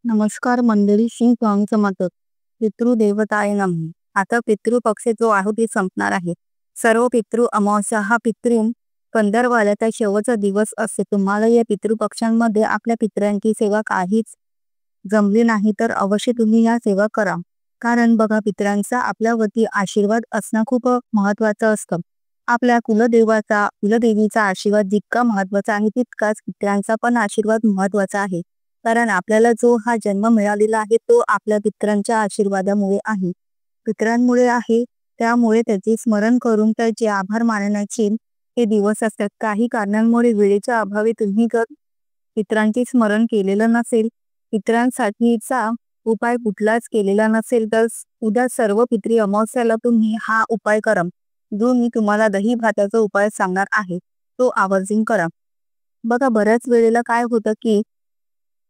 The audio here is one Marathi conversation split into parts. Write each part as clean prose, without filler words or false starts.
नमस्कार मंडळी, श्री स्वामी समर्थ. पितृदेवताय नमः. आता पितृपक्ष जो आहे ते संपणार आहे. सर्व पितृ अमावस्या हा पितृ पंधरवाड्याचा शेवटचा दिवस असते. तुम्हाला या पितृपक्षांमध्ये आपल्या पितरांची सेवा काहीच जमली नाही तर अवश्य तुम्ही या सेवा करा. कारण बघा, पितरांचा आपल्यावरती आशीर्वाद असणं खूप महत्वाचं असतं. आपल्या कुलदेवीचा आशीर्वाद जितका महत्वाचा आहे तितकाच पितरांचा पण आशीर्वाद महत्वाचा आहे. कारण आपल्याला जो हा जन्म मिळालेला आहे तो आपल्या पितरांच्या आशीर्वादामुळे आहे. पितरांमुळे आहे, त्यामुळे त्याचे स्मरण करून त्याचे आभार मानण्याचे हे दिवस असतात. काही कारणांमुळे वेळेच्या अभावी तुम्ही जर पितरांचे स्मरण केलेलं नसेल, पितरांसाठीचा उपाय कुठलाच केलेला नसेल, तर उद्या सर्व पितरी अमावस्याला तुम्ही हा उपाय करा. जो मी तुम्हाला दही भाताचा उपाय सांगणार आहे तो आवर्जून करा. बघा, बऱ्याच वेळेला काय होतं की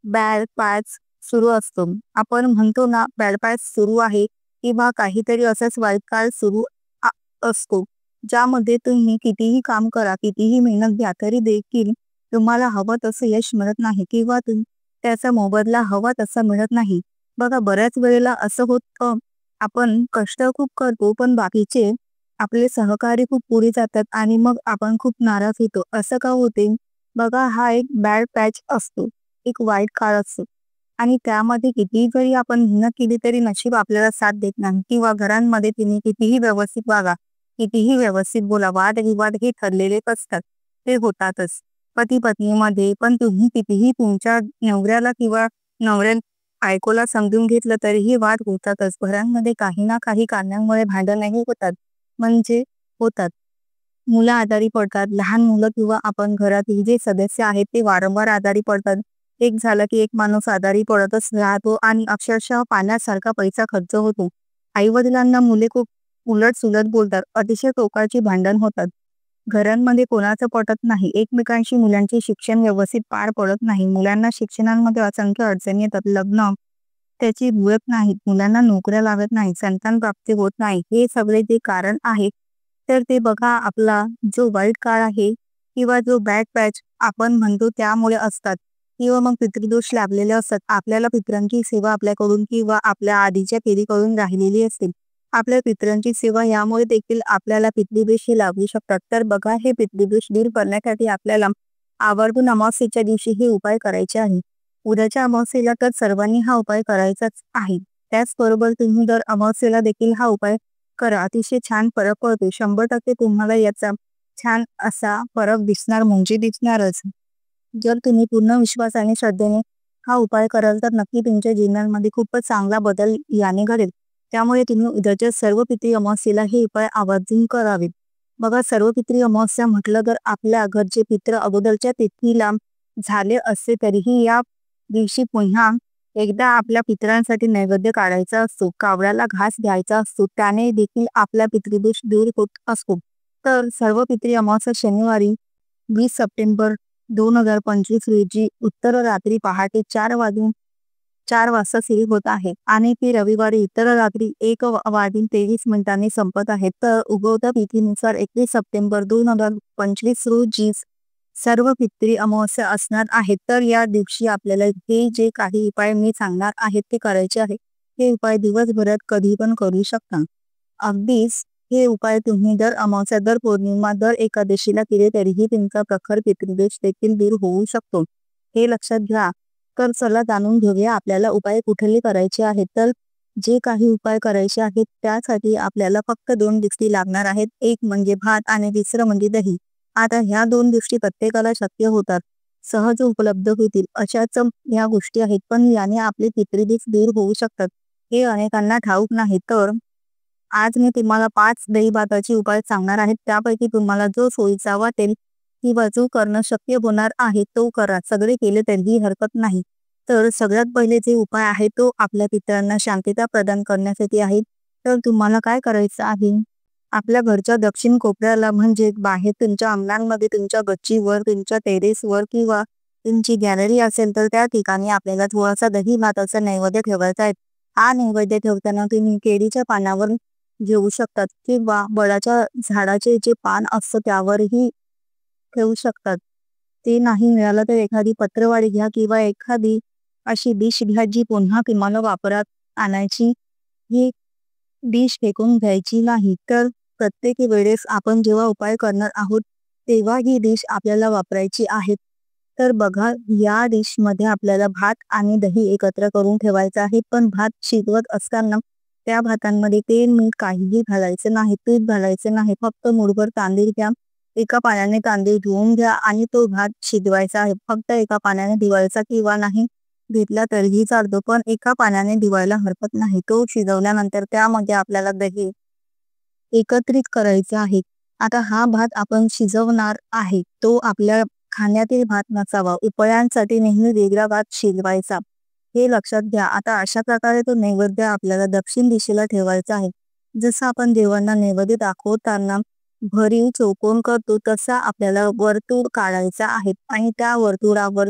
बॅड पॅच सुरू असतो. आपण म्हणतो ना, बॅड पॅच सुरू आहे किंवा काहीतरी असाच वाईट काळ सुरू असतो, ज्यामध्ये तुम्ही कितीही काम करा, कितीही मेहनत घ्या, तरी देखील तुम्हाला हवं तसं यश मिळत नाही किंवा त्याचा मोबदला हवा तसा मिळत नाही. बघा, बऱ्याच वेळेला असं होतं, आपण कष्ट खूप करतो पण बाकीचे आपले सहकारी खूप पुढे जातात आणि मग आपण खूप नाराज होतो. असं का होते? बघा, हा एक बॅड पॅच असतो, एक वाईट काळ असतो आणि त्यामध्ये कितीही जरी आपण मेहनत केली तरी नशीब आपल्याला साथ देत नाही. किंवा घरांमध्ये तुम्ही कितीही व्यवस्थित वागा, कितीही व्यवस्थित बोला, वादविवाद हे ठरलेले असतात, ते होतातच पती पत्नीमध्ये. पण तुम्ही कितीही तुमच्या नवऱ्याला किंवा नवऱ्या बायकोला समजून घेतलं तरीही वाद होतातच. घरांमध्ये काही ना काही कारणांमुळे भांडणही होतात, म्हणजे होतात. मुलं आजारी पडतात, लहान मुलं किंवा आपण घरातील जे सदस्य आहेत ते वारंवार आजारी पडतात. एक झालं की एक माणूस आजारी पडतच राहतो आणि अक्षरशः पाण्यासारखा पैसा खर्च होतो. आईवडिलांना मुले खूप उलट सुलट बोलतात, अतिशय टोकाची भांडण होतात. घरांमध्ये कोणाचं पटत नाही, एकमेकांशी मुलांचे शिक्षण व्यवस्थित पार पडत नाही, मुलांना शिक्षणांमध्ये असंख्य अडचणी येतात, लग्न त्याची जुळत नाहीत, मुलांना नोकऱ्या लागत नाही, संतान प्राप्ती होत नाही. हे सगळे जे कारण आहे, तर ते बघा, आपला जो वाईट काळ आहे किंवा जो बॅड पॅच आपण म्हणतो त्यामुळे असतात. किंवा मग पितृदोष लाभलेले असतात. आपल्याला पितरांची सेवा आपल्याकडून किंवा आपल्या आधीच्या पिढीकडून राहिलेली असते. आपल्या पितरांची सेवा यामुळे देखील आपल्याला पितृदोष हे लागू शकतात. तर बघा, हे पितृदोष दूर करण्यासाठी आपल्याला आवर्जून अमावस्येच्या दिवशी हे उपाय करायचे आहे. उद्याच्या अमावस्येला तर सर्वांनी हा उपाय करायचाच आहे. त्याचबरोबर तुम्ही दर अमावस्येला देखील हा उपाय करा. अतिशय छान फरक पडतो. 100% तुम्हाला याचा छान असा फरक दिसणार म्हणजे दिसणारच. जर तुम्ही पूर्ण विश्वास आणि श्रद्धेने हा उपाय कराल तर नक्की तुमच्या जीवनामध्ये खूपच चांगला बदल याने घडेल. त्यामुळे तुम्ही उद्याच्या सर्व पितरी अमावस्येला हे उपाय आवर्जून करावेत. बघा, सर्व पितरी अमावस्या म्हटलं तर आपल्या घरचे पित्र अगोदरच्या तिथीला झाले असते तरीही या दिवशी पुन्हा एकदा आपल्या पितरांसाठी नैवेद्य काढायचा असतो, कावळ्याला घास द्यायचा असतो, त्याने देखील आपला पितृदोष दूर होत असतो. तर सर्व पितरी अमावस्या शनिवारी 20 सप्टेंबर 2025 रोजी उत्तर रात्री पहाटे 4 वाजता सुरू होत आहे आणि ती रविवारी उत्तर रात्री 1:23 संपत आहे. तर उगवत्या तिथीनुसार 21 सप्टेंबर 2025 रोजी सर्व पितरी अमावस्या असणार आहेत. तर या दिवशी आपल्याला हे जे काही उपाय मी सांगणार आहेत ते करायचे आहे. हे उपाय दिवसभरात कधी पण करू शकता. अगदीच हे उपाय तुम्ही दर अमावस्या, दर पौर्णिमा, दर एकादशीला केले तरीही तुमचा प्रखर पितृदोष देखील दूर होऊ शकतो. हे लक्षात घ्या. तर चला जाणून घेऊया आपल्याला उपाय कुठले करायचे आहेत. तर जे काही उपाय करायचे आहेत त्यासाठी आपल्याला फक्त 2 गोष्टी लागणार आहेत. एक म्हणजे भात आणि दुसरं म्हणजे दही. आता ह्या 2 गोष्टी प्रत्येकाला शक्य होतात, सहज उपलब्ध होतील अशाच ह्या गोष्टी आहेत, पण याने आपले पितृदोष दूर होऊ शकतात हे अनेकांना ठाऊक नाही. तर आज मी तुम्हाला 5 दही भाताचे उपाय सांगणार आहेत. त्यापैकी तुम्हाला जो सोयीचा वाटेल किंवा जो करणं शक्य होणार आहे तो करा. सगळे केले तरीही हरकत नाही. तर सगळ्यात पहिले जे उपाय आहे तो आपल्या पितरांना शांतता प्रदान करण्यासाठी आहे. तर तुम्हाला काय करायचं आहे, आपल्या घरच्या दक्षिण कोपऱ्याला म्हणजे बाहेर तुमच्या अंगणांमध्ये, तुमच्या गच्चीवर, तुमच्या टेरेसवर किंवा तुमची गॅलरी असेल तर त्या ठिकाणी आपल्याला थोडासा दही भाताचा नैवेद्य ठेवायचा आहे. हा नैवेद्य ठेवताना तुम्ही केळीच्या पानावर घेऊ शकतात किंवा वडाच्या झाडाचे जे पान असतं त्यावरही ठेवू शकतात. ते नाही मिळालं तर एखादी पत्रवाळी घ्या किंवा एखादी अशी डिश घ्या जी पुन्हा तुम्हाला वापरात आणायची, ही डिश फेकून घ्यायची नाही. तर प्रत्येक वेळेस आपण जेव्हा उपाय करणार आहोत तेव्हा ही डिश आपल्याला वापरायची आहे. तर बघा, या डिशमध्ये आपल्याला भात आणि दही एकत्र करून ठेवायचं आहे. पण भात शिजवत असताना त्या भातांमध्ये तेल, मीठ काहीही घालायचं नाही, तूप घालायचं नाही. फक्त मूठभर तांदूळ घ्या, एका पाण्याने तांदूळ धुवून घ्या आणि तो भात शिजवायचा आहे. फक्त एका पाण्याने धुवायचा किंवा नाही घेतला तरीही चालतो, पण एका पाण्याने धुवायला हरकत नाही. तो शिजवल्यानंतर त्यामध्ये आपल्याला दही एकत्रित करायचा आहे. आता हा भात आपण शिजवणार आहे तो आपल्या खाण्यातील भात नसावा. उपायांसाठी नेहमी वेगळा भात शिजवायचा, हे लक्षात घ्या. आता अशा प्रकारे तो नैवेद्य आपल्याला दक्षिण दिशेला ठेवायचा आहे. जसं आपण देवांना नैवेद्य दाखवताना भरीव चौकोन करतो तसा आपल्याला वर्तुळ काढायचा आहे आणि त्या वर्तुळावर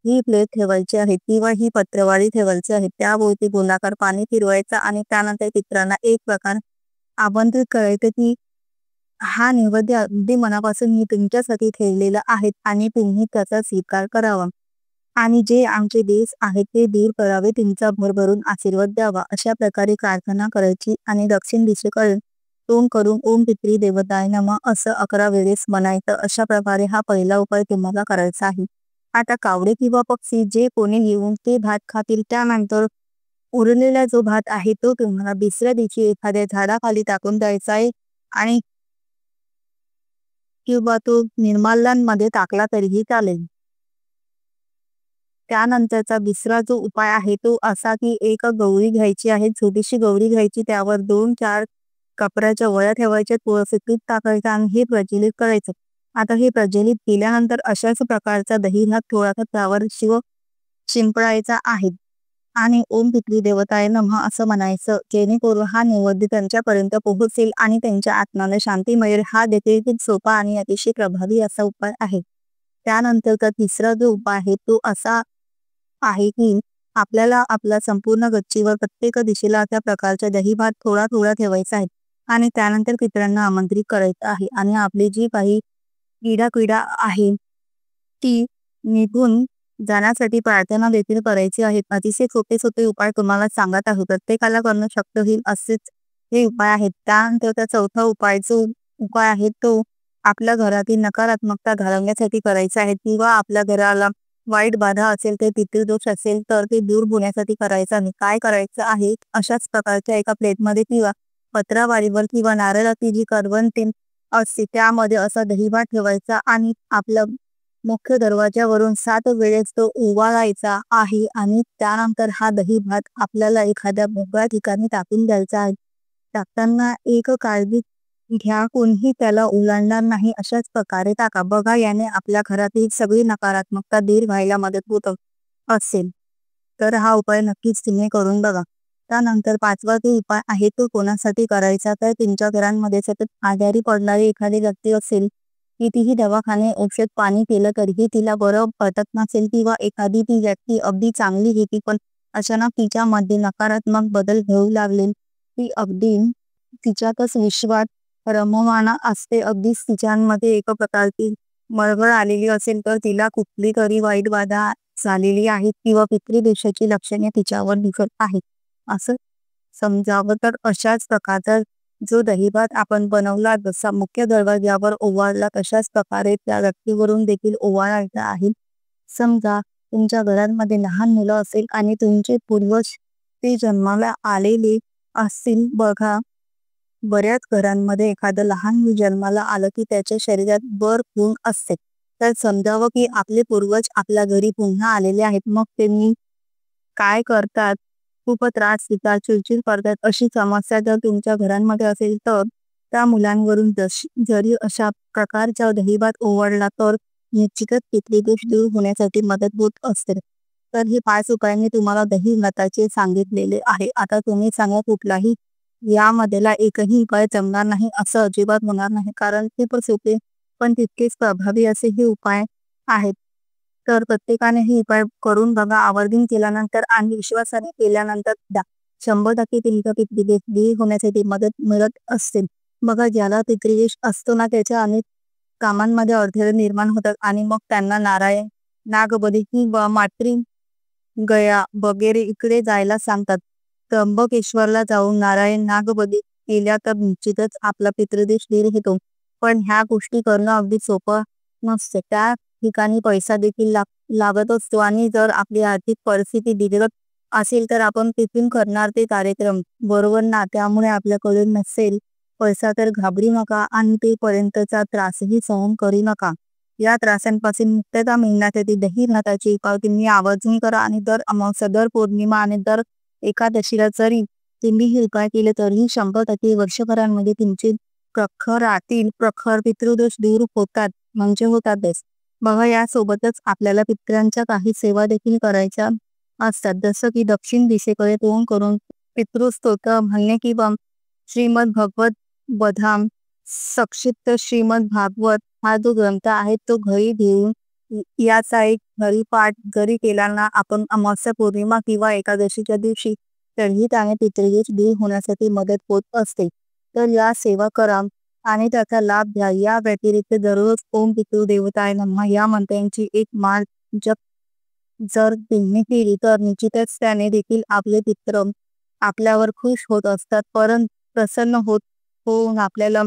ही प्लेट ठेवायची आहे किंवा ही पत्रवाळी ठेवायची आहे. त्याभोवती गोलाकार पाणी फिरवायचं आणि त्यानंतर पितरांना एक प्रकार आमंत्रित करायचं की हा नैवेद्य अगदी मनापासून मी तुमच्यासाठी ठेवलेला आहे आणि तुम्ही त्याचा स्वीकार करावा आणि जे आमचे देश आहेत ते दूर करावे, तुमचा भरभरून आशीर्वाद द्यावा, अशा प्रकारे प्रार्थना करायची आणि दक्षिण दिशेकडे तोंड करून ओम पितृ देवताय नमः असं 11 वेळेस म्हणायचं. अशा प्रकारे हा पहिला उपाय तुम्हाला करायचा आहे. आता कावळे किंवा पक्षी जे कोणी येऊन ते भात खातील त्यानंतर उरलेला जो भात आहे तो तुम्हाला दुसऱ्या दिवशी एखाद्या झाडाखाली टाकून द्यायचा आहे आणि किंवा तो निर्माल्यांमध्ये टाकला तरीही चालेल. त्यानंतरचा दुसरा जो उपाय आहे तो असा की एक गौरी घ्यायची आहे, छोटीशी गौरी घ्यायची, त्यावर 2-4 कपड्याच्या वळ्या ठेवायच्या, थोडंसं तूप टाकायचं आणि हे प्रज्वलित करायचं. आता हे प्रज्वलित केल्यानंतर अशाच प्रकारचा दही भात थोडासा त्यावर शिंपडायचा आहे आणि ओम पितृ देवताय नमः असं म्हणायचं, जेणेकरून हा नैवेद्य त्यांच्यापर्यंत पोहोचेल आणि त्यांच्या आत्म्याला शांती मिळेल. हा देखील सोपा आणि अतिशय प्रभावी असा उपाय आहे. त्यानंतरचा तिसरा जो उपाय आहे तो असा आहे की आपल्याला आपल्या संपूर्ण गच्चीवर प्रत्येक दिशेला त्या प्रकारचा दही भात थोडा थोडा ठेवायचा आहे आणि त्यानंतर पितरांना आमंत्रित करायचं आहे आणि आपली जी काही किडा आहे ती निघून जाण्यासाठी प्रार्थना देखील करायची आहे. अतिशय छोटे छोटे उपाय तुम्हाला सांगत आहोत, प्रत्येकाला करणं शक्य होईल असेच हे उपाय आहेत. त्यानंतर चौथा उपाय जो उपाय आहे तो आपल्या घरातील नकारात्मकता घालवण्यासाठी करायचा आहे किंवा आपल्या घराला वाईट बाधा असेल, ते पितृदोष असेल तर ते दूर होण्यासाठी करायचं आहे. काय करायचं आहे, अशाच प्रकारच्या एका प्लेटमध्ये किंवा पत्रावाळीवर किंवा नारळाची जी करवंटी असते त्यामध्ये असा दही भात ठेवायचा आणि आपल्या मुख्य दरवाज्यावरून 7 वेळेस तो ओवाळायचा आहे आणि त्यानंतर हा दही भात आपल्याला एखाद्या मोकळ्या ठिकाणी टाकून द्यायचा आहे. टाकताना एक काळजी घ्या, कोणीही त्याला ओलांडणार नाही, अशाच प्रकारे टाका. बघा, याने आपल्या घरातील सगळी नकारात्मकता दूर व्हायला मदत होत असेल तर हा उपाय नक्कीच तुम्ही करून बघा. त्यानंतर 5वा जो उपाय आहे तो कोणासाठी करायचा, तर तुमच्या घरांमध्ये सतत आजारी पडणारी एखादी व्यक्ती असेल, कितीही दवाखाने औषध पाणी केलं तरीही तिला बरं पडत नसेल किंवा एखादी ती व्यक्ती अगदी चांगली होती पण अचानक तिच्यामध्ये नकारात्मक बदल घेऊ लागले, ती अगदी तिच्यातच विश्वास रममाना असते, अगदीच तिच्यामध्ये एक प्रकारची मळमळ आलेली असेल तर तिला कुठली तरी वाईट बाधा झालेली आहे किंवा पितृदोषाची लक्षणे तिच्यावर दिसत आहेत असं समजावं. तर अशाच प्रकारचा जो दहीभात आपण बनवला जसा मुख्य दरवाज्यावर ओवाळला तशाच प्रकारे त्या व्यक्तीवरून देखील ओवाळायचा आहे. समजा तुमच्या घरांमध्ये लहान मुलं असेल आणि तुमचे पूर्वज ते जन्माला आलेले असतील. बघा, बऱ्याच घरांमध्ये एखादं लहान मूल जन्माला आलं की त्याच्या शरीरात खून असते, तर समजावं की आपले पूर्वज आपल्या घरी पुन्हा आलेले आहेत. मग त्यांनी काय करतात, खूप त्रास देतात, चिडचिड करतात, अशी समस्या जर तुमच्या घरांमध्ये असेल तर त्या मुलांवरून जरी अशा प्रकारचा दहीभात ओवाळला तर निश्चितच पितृदोष दूर होण्यासाठी मदत होत असते. तर हे 5 उपाय मी तुम्हाला दहीभाताचे सांगितलेले आहे. आता तुम्ही सांगा कुठलाही यामधला एकही उपाय जमणार नाही असं अजिबात होणार नाही, कारण खूप सोपे पण तितकेच प्रभावी असे हे उपाय आहेत. तर प्रत्येकाने हे उपाय करून बघा. आवर्जून केल्यानंतर आणि विश्वासाने केल्यानंतर 100% तुमचा पितृदोष दूर होण्यासाठी मदत मिळत असते. बघा, ज्याला पितृदोष असतो ना त्याच्या अनेक कामांमध्ये अडथळे निर्माण होतात आणि मग त्यांना नारायण, नागबली किंवा गया वगैरे इकडे जायला सांगतात. त्र्यंबकेश्वरला जाऊन नारायण नागबली केल्या तर निश्चितच आपला पितृदेश धीर घेतो. पण ह्या गोष्टी करणं अगदी सोपं नसते. त्या ठिकाणी पैसा देखील लागत असतो आणि जर आपली आर्थिक परिस्थिती बिघडत असेल तर आपण तिथून करणार ते कार्यक्रम बरोबर ना. त्यामुळे आपल्याकडे नसेल पैसा तर घाबरू नका आणि ते पर्यंतचा त्रासही सहन करू नका. या त्रासांपासून मुक्तता मिळण्यासाठी दही भाताची तुम्ही आवर्जून करा आणि दर अमावस्या, दर पौर्णिमा आणि दर एकादशीला जरी तुम्ही हे उपाय केले तरीही 100% वर्षभरांमध्ये तुमचे प्रखरातील प्रखर पितृदोष दूर होतात, म्हणजे होतातच. बघा, यासोबतच आपल्याला पितरांच्या काही सेवा देखील करायच्या असतात. जसं की दक्षिण दिशेकडे तोंड करून पितृस्तोत्र म्हणणे किंवा श्रीमद भगवत बधाम संक्षिप्त श्रीमद भागवत हा जो ग्रंथ आहे तो घरी घेऊन याचा एक घरी पाठ जरी केला ना आपण अमावस्या, पौर्णिमा किंवा एकादशीच्या दिवशी, तरीही त्याने पितृदोष दूर होण्यासाठी मदत होत असते. तर या सेवा करा आणि त्याचा लाभ घ्या. या व्यतिरिक्त दररोज ओम पितृदेवताय नमः या मंत्रांची एक माळ जप जर तुम्ही केली तर निश्चितच त्याने देखील आपले पित्र आपल्यावर खुश होत असतात, प्रसन्न होऊन आपल्याला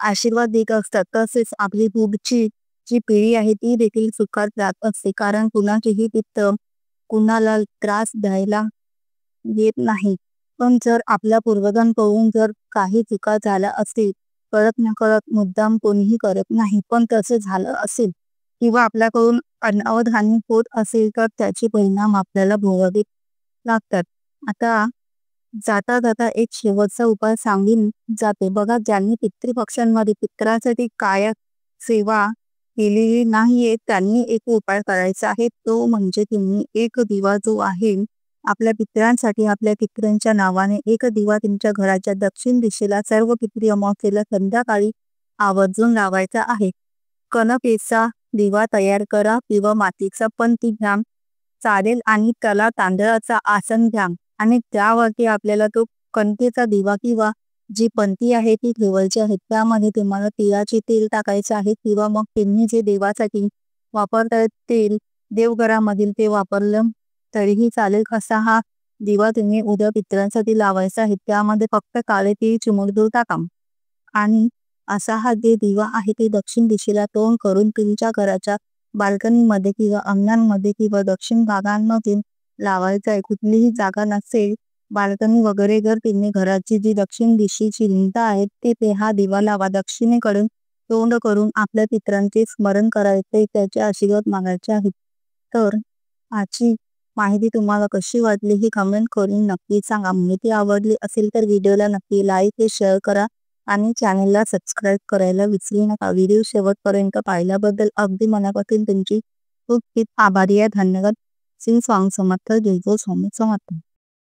आशीर्वाद देत असतात. तसेच आपली पुढची जी पिढी आहे ती देखील सुखात जात असते, कारण कुणाचेही पित्र कुणाला त्रास द्यायला येत नाही. पण जर आपल्या पूर्वजांकडून जर काही चुका झाल्या असतील, कळत न कळत मुद्दाम कोणीही करत नाही, पण तसे झालं असेल किंवा आपल्याकडून अनवधानी होत असेल तर त्याचे परिणाम आपल्याला भोगावे लागतात. आता जाता जाता एक शेवटचा उपाय सांगून जाते. बघा, ज्यांनी पितृपक्षांमध्ये पितरासाठी काय सेवा केलेली नाहीये त्यांनी एक उपाय करायचा आहे. तो म्हणजे तुम्ही एक दिवा जो आहे आपल्या पितरांसाठी, आपल्या पितरांच्या नावाने एक दिवा तुमच्या घराच्या दक्षिण दिशेला सर्व पितरी अमावस्येला संध्याकाळी आवर्जून लावायचा आहे. कणकेचा दिवा तयार करा किंवा मातीचा पण ती घ्या चालेल आणि त्याला तांदळाचा आसन घ्या आणि त्यावरती आपल्याला तो कणकेचा दिवा किंवा जी पंथी आहे ती ठेवायची आहे. त्यामध्ये तुम्हाला तिळाचे तेल टाकायचे आहे किंवा मग तुम्ही जे देवासाठी वापरताय तेल देवघरामधील ते वापरलं तरीही चालेल. असा हा दिवा तुम्ही उद्या पितरांसाठी लावायचा आहे. त्यामध्ये फक्त काळे तीळ चिमुरभर टाका आणि असा हा जे दिवा आहे ते दक्षिण दिशेला तोंड करून तुमच्या घराच्या बाल्कनीमध्ये किंवा अंगणांमध्ये किंवा दक्षिण भागांमध्ये लावायचा आहे. कुठलीही जागा नसेल बाल्कनी वगैरे जर तुम्ही घराची जी दक्षिण दिशेची भिंत आहे ते हा दिवा लावा. दक्षिणेकडून तोंड करून आपल्या पितरांचे स्मरण करायचे, त्याचे आशीर्वाद मागायचे आहेत. तर आजची माहिती तुम्हाला कशी वाटली ही कमेंट करून नक्की सांगा. माहिती आवडली असेल तर व्हिडिओला नक्की लाईक व शेअर करा आणि चॅनलला सबस्क्राईब करायला विसरू नका. व्हिडिओ शेवटपर्यंत पाहिल्याबद्दल अगदी मनापासून तुमची खूप खूप आभारी आहे. धन्यवाद. श्री स्वामी समर्थ. जय स्वामी समर्थ.